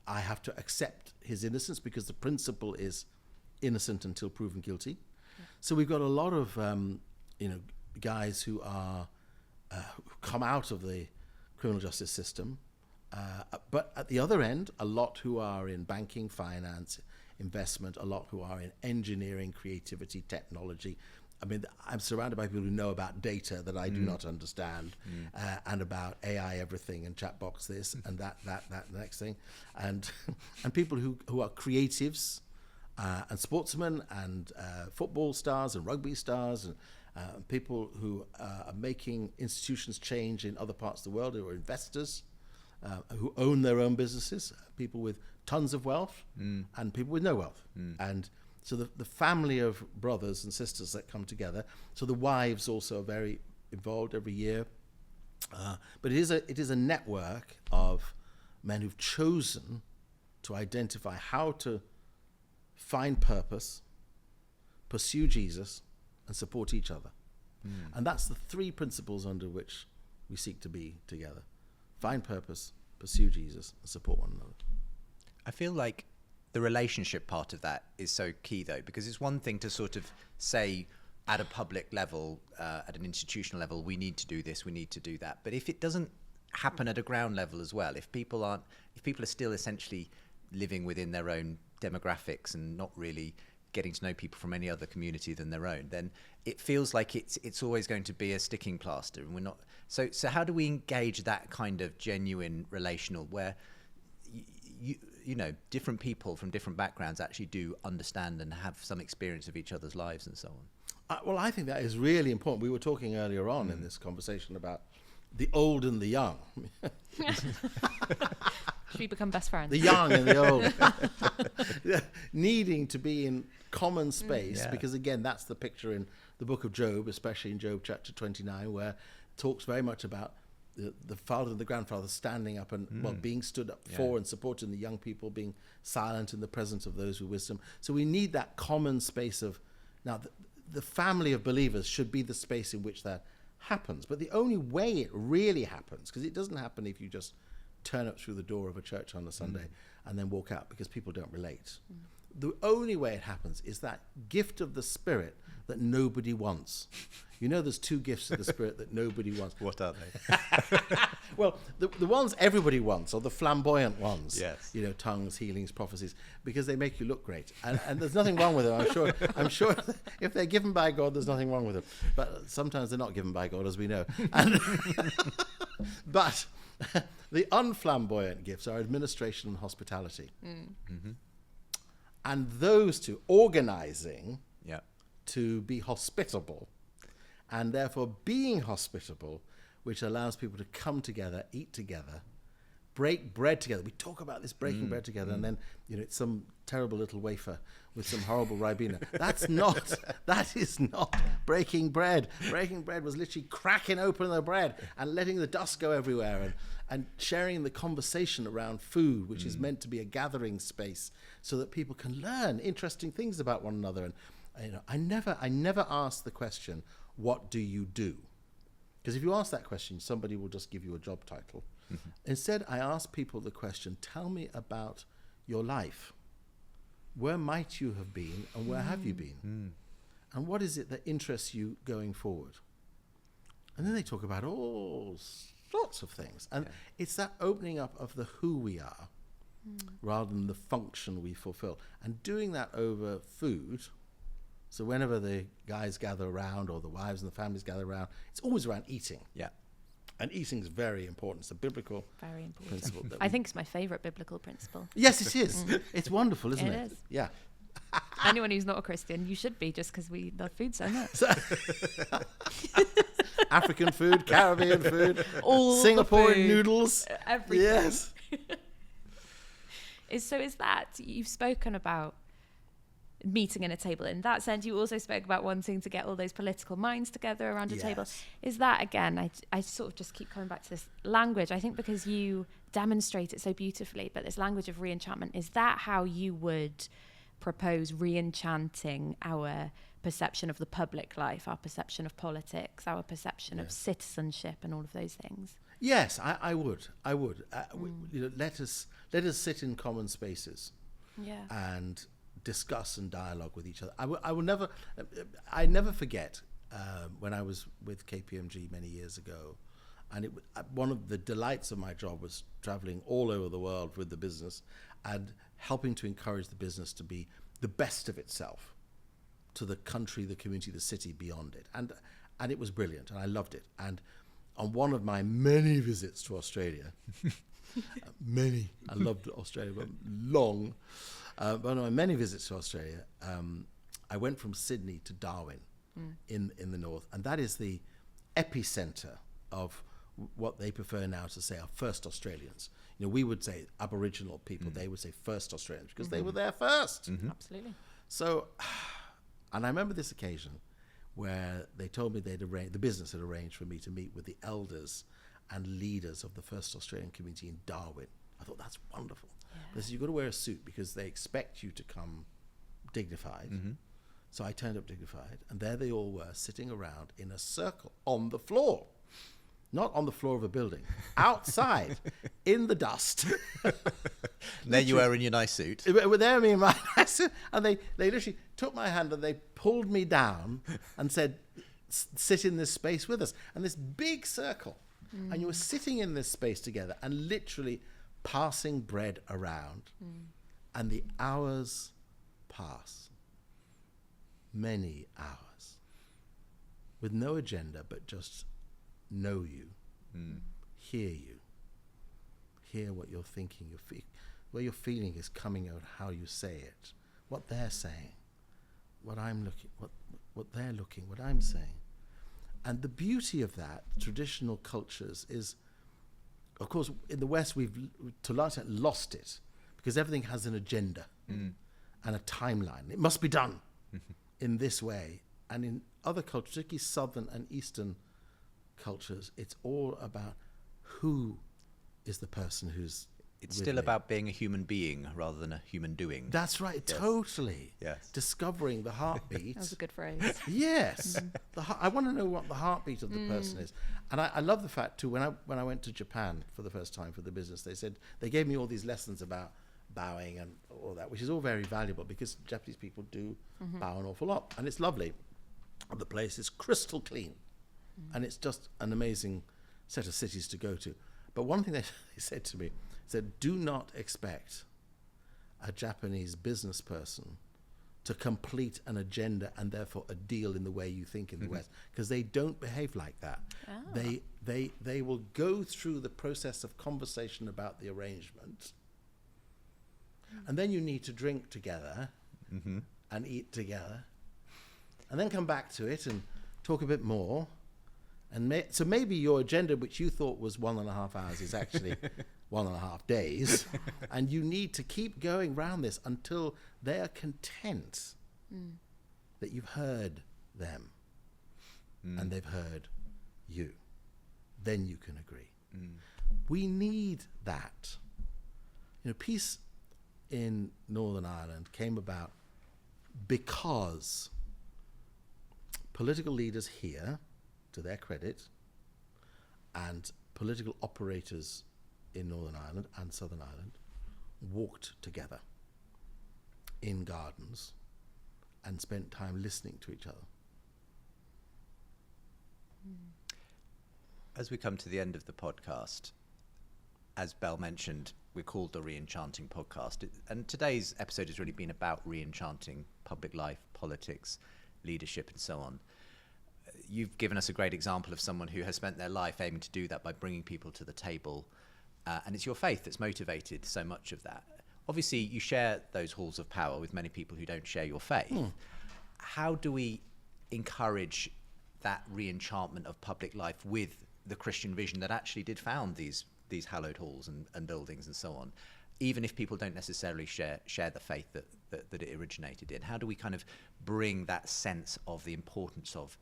I have to accept his innocence because the principle is innocent until proven guilty. So we've got a lot of guys who are who come out of the criminal justice system, but at the other end, a lot who are in banking, finance, investment, a lot who are in engineering, creativity, technology. I mean, I'm surrounded by people who know about data that I do not understand, and about AI everything and chat box this and that next thing, and people who are creatives, and sportsmen and football stars and rugby stars, and people who are making institutions change in other parts of the world, who are investors, who own their own businesses, people with tons of wealth and people with no wealth. And so the family of brothers and sisters that come together. So the wives also are very involved every year. But it is a network of men who've chosen to identify how to find purpose, pursue Jesus, and support each other. And that's the 3 principles under which we seek to be together. Find purpose, pursue Jesus, and support one another. I feel like the relationship part of that is so key, though, because it's one thing to sort of say at a public level, at an institutional level, we need to do this, we need to do that. But if it doesn't happen at a ground level as well, if people are still essentially living within their own demographics and not really getting to know people from any other community than their own, then it feels like it's always going to be a sticking plaster, and we're not. So how do we engage that kind of genuine relational where you know, different people from different backgrounds actually do understand and have some experience of each other's lives and so on? Well, I think that is really important. We were talking earlier on in this conversation about the old and the young. Should we become best friends? The young and the old. Needing to be in common space, because again, that's the picture in the book of Job, especially in Job chapter 29, where it talks very much about the father and the grandfather standing up and being stood up for and supporting the young people, being silent in the presence of those with wisdom. So we need that common space of, now the family of believers should be the space in which that happens. But the only way it really happens, because it doesn't happen if you just turn up through the door of a church on a Sunday and then walk out, because people don't relate. The only way it happens is that gift of the Spirit that nobody wants. You know, there's two gifts of the Spirit that nobody wants. What are they? Well, the ones everybody wants are the flamboyant ones. Yes. You know, tongues, healings, prophecies, because they make you look great. And there's nothing wrong with them. I'm sure if they're given by God, there's nothing wrong with them. But sometimes they're not given by God, as we know. And but the unflamboyant gifts are administration and hospitality. And those two, organizing to be hospitable, and therefore being hospitable, which allows people to come together, eat together, break bread together. We talk about this breaking bread together, and then, you know, it's some terrible little wafer with some horrible Ribena. That is not breaking bread. Breaking bread was literally cracking open the bread and letting the dust go everywhere, and sharing the conversation around food, which is meant to be a gathering space so that people can learn interesting things about one another. And, you know, I never ask the question, what do you do? Because if you ask that question, somebody will just give you a job title. Instead, I ask people the question, tell me about your life. Where might you have been, and where have you been? And what is it that interests you going forward? And then they talk about all sorts of things. And it's that opening up of the who we are rather than the function we fulfill. And doing that over food. So whenever the guys gather around, or the wives and the families gather around, it's always around eating. Yeah. And eating is very important. It's a biblical principle. I think it's my favourite biblical principle. Yes, it is. It's wonderful, isn't it? It is. Yeah. Anyone who's not a Christian, you should be, just because we love food so much. African food, Caribbean food, all Singaporean noodles. Everything. Yes. Is that you've spoken about meeting in a table? In that sense, you also spoke about wanting to get all those political minds together around a table. Is that, again, I sort of just keep coming back to this language, I think, because you demonstrate it so beautifully, but this language of re-enchantment, is that how you would propose re-enchanting our perception of the public life, our perception of politics, our perception of citizenship, and all of those things? Yes, I would. You know, let us sit in common spaces and discuss and dialogue with each other. I never forget when I was with KPMG many years ago, and one of the delights of my job was traveling all over the world with the business and helping to encourage the business to be the best of itself to the country, the community, the city, beyond it. And it was brilliant, and I loved it. And on one of my many visits to Australia, I loved Australia, but long. One of my many visits to Australia, I went from Sydney to Darwin in the north, and that is the epicenter of what they prefer now to say are first Australians. You know, we would say Aboriginal people, they would say first Australians, because they were there first. Absolutely. So, and I remember this occasion where they told me the business had arranged for me to meet with the elders and leaders of the first Australian community in Darwin. I thought, that's wonderful. They said, you've got to wear a suit because they expect you to come dignified. So I turned up dignified, and there they all were, sitting around in a circle on the floor. Not on the floor of a building, outside, in the dust. There you were in your nice suit. There, me in my nice suit. And they literally took my hand and they pulled me down and said, sit in this space with us. And this big circle. And you were sitting in this space together and literally passing bread around. And the hours pass. many hours with no agenda, but just know you, hear what you're thinking, where your feeling is coming out, how you say it, what they're saying, what they're looking, what I'm saying. And the beauty of that, traditional cultures, is, of course, in the West, we've to a large extent lost it, because everything has an agenda and a timeline. It must be done in this way. And in other cultures, particularly Southern and Eastern cultures, it's all about who is the person who's It's still about being a human being rather than a human doing. That's right, Yes. Totally. Yes. Discovering the heartbeat. That was a good phrase. Yes. I want to know what the heartbeat of the person is. And I love the fact, too, when I went to Japan for the first time for the business, they gave me all these lessons about bowing and all that, which is all very valuable because Japanese people do bow an awful lot. And it's lovely. The place is crystal clean. And it's just an amazing set of cities to go to. But one thing they said to me, said, do not expect a Japanese business person to complete an agenda and therefore a deal in the way you think in the West, because they don't behave like that. Oh. They will go through the process of conversation about the arrangement, and then you need to drink together and eat together, and then come back to it and talk a bit more. And so maybe your agenda, which you thought was 1.5 hours, is actually 1.5 days. And you need to keep going round this until they are content that you've heard them and they've heard you. Then you can agree. We need that. You know, peace in Northern Ireland came about because political leaders here, to their credit, and political operators in Northern Ireland and Southern Ireland walked together in gardens and spent time listening to each other. As we come to the end of the podcast, as Belle mentioned, we're called the Re-Enchanting podcast. And today's episode has really been about re-enchanting public life, politics, leadership, and so on. You've given us a great example of someone who has spent their life aiming to do that by bringing people to the table. And it's your faith that's motivated so much of that. Obviously, you share those halls of power with many people who don't share your faith. How do we encourage that re-enchantment of public life with the Christian vision that actually did found these hallowed halls and buildings and so on, even if people don't necessarily share the faith that it originated in? How do we kind of bring that sense of the importance of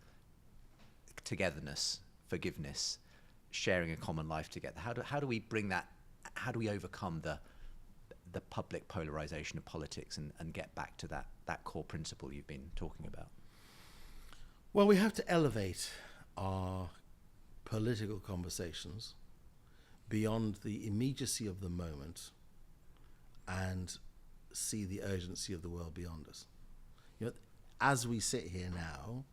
togetherness, forgiveness, sharing a common life together? How do we bring that? How do we overcome the public polarization of politics and get back to that core principle you've been talking about? Well, we have to elevate our political conversations beyond the immediacy of the moment and see the urgency of the world beyond us. You know, as we sit here now,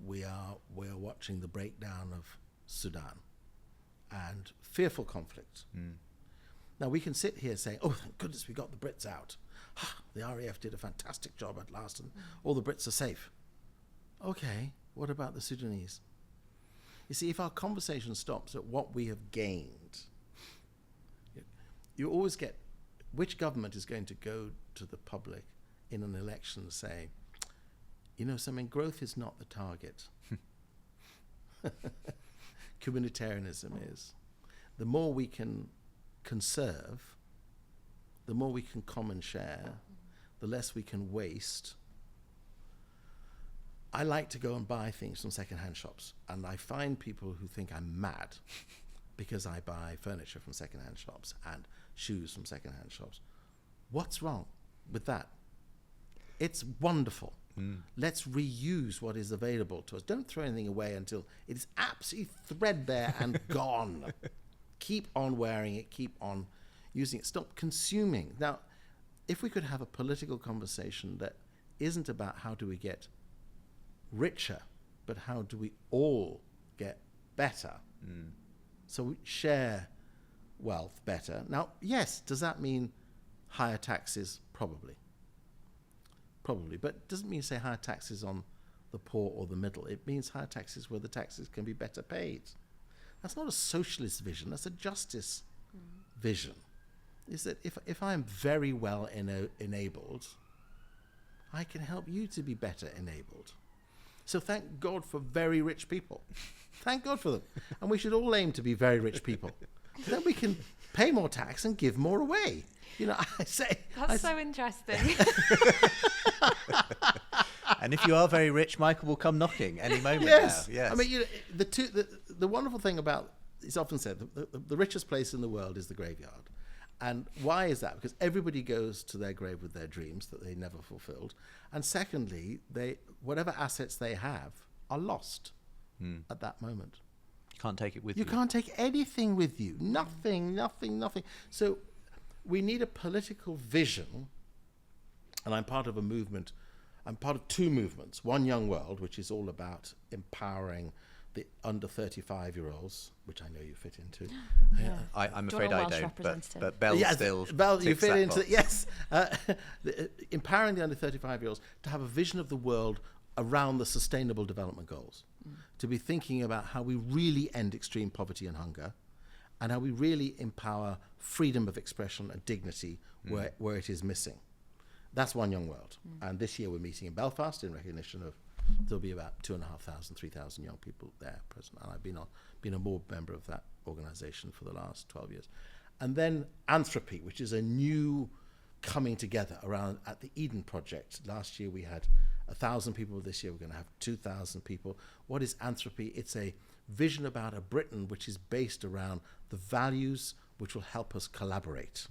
we are watching the breakdown of Sudan and fearful conflict. Now we can sit here saying, oh, thank goodness we got the Brits out. The RAF did a fantastic job at last and all the Brits are safe. Okay, what about the Sudanese? You see, if our conversation stops at what we have gained, you always get, which government is going to go to the public in an election and say, you know something, growth is not the target. Communitarianism is. The more we can conserve, the more we can common share, the less we can waste. I like to go and buy things from second-hand shops, and I find people who think I'm mad because I buy furniture from second-hand shops and shoes from second-hand shops. What's wrong with that? It's wonderful. Let's reuse what is available to us. Don't throw anything away until it is absolutely threadbare and gone. Keep on wearing it, keep on using it. Stop consuming. Now, if we could have a political conversation that isn't about how do we get richer, but how do we all get better? So we share wealth better. Now, yes, does that mean higher taxes? Probably. probably, but it doesn't mean say higher taxes on the poor or the middle. It means higher taxes where the taxes can be better paid. That's not a socialist vision, that's a justice vision. Is that if I'm very well enabled, I can help you to be better enabled. So thank God for very rich people. Thank God for them. And we should all aim to be very rich people. Then we can pay more tax and give more away. You know, That's so interesting. And if you are very rich, Michael will come knocking any moment Yes. now. Yes. I mean, you know, the wonderful thing about, it's often said, the richest place in the world is the graveyard. And why is that? Because everybody goes to their grave with their dreams that they never fulfilled. And secondly, whatever assets they have are lost at that moment. You can't take it with you. You can't take anything with you. Nothing. So we need a political vision. And I'm part of a movement. I'm part of two movements. One Young World, which is all about empowering the under 35-year-olds, which I know you fit into. Yeah. I'm afraid I don't, but Belle still Belle, you fit into box. yes. Empowering the under 35-year-olds to have a vision of the world around the Sustainable Development Goals, to be thinking about how we really end extreme poverty and hunger, and how we really empower freedom of expression and dignity where it is missing. That's One Young World. And this year we're meeting in Belfast in recognition of, there'll be about 2,500, 3,000 young people there present. And I've been a board member of that organisation for the last 12 years. And then Anthropy, which is a new coming together around at the Eden Project. Last year we had 1,000 people. This year we're going to have 2,000 people. What is Anthropy? It's a vision about a Britain which is based around the values which will help us collaborate.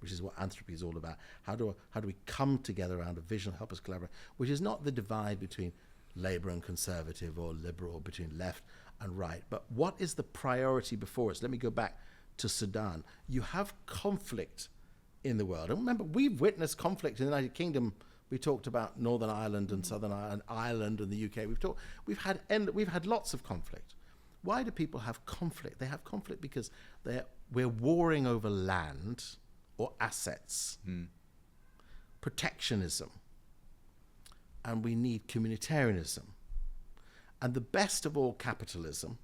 Which is what Anthropy is all about. How do we come together around a vision, help us collaborate, which is not the divide between Labour and Conservative or Liberal, or between left and right, but what is the priority before us? Let me go back to Sudan. You have conflict in the world. And remember, we've witnessed conflict in the United Kingdom. We talked about Northern Ireland and Southern Ireland, Ireland and the UK. We've had lots of conflict. Why do people have conflict? They have conflict because we're warring over land or assets, protectionism, and we need communitarianism. And the best of all capitalism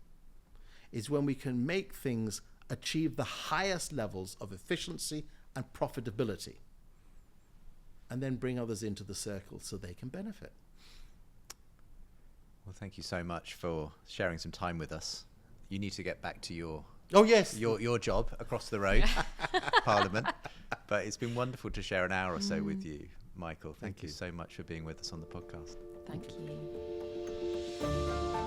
is when we can make things achieve the highest levels of efficiency and profitability, and then bring others into the circle so they can benefit. Well, thank you so much for sharing some time with us. You need to get back to your job across the road, Parliament. But it's been wonderful to share an hour or so with you, Michael. Thank you so much for being with us on the podcast. Thank you.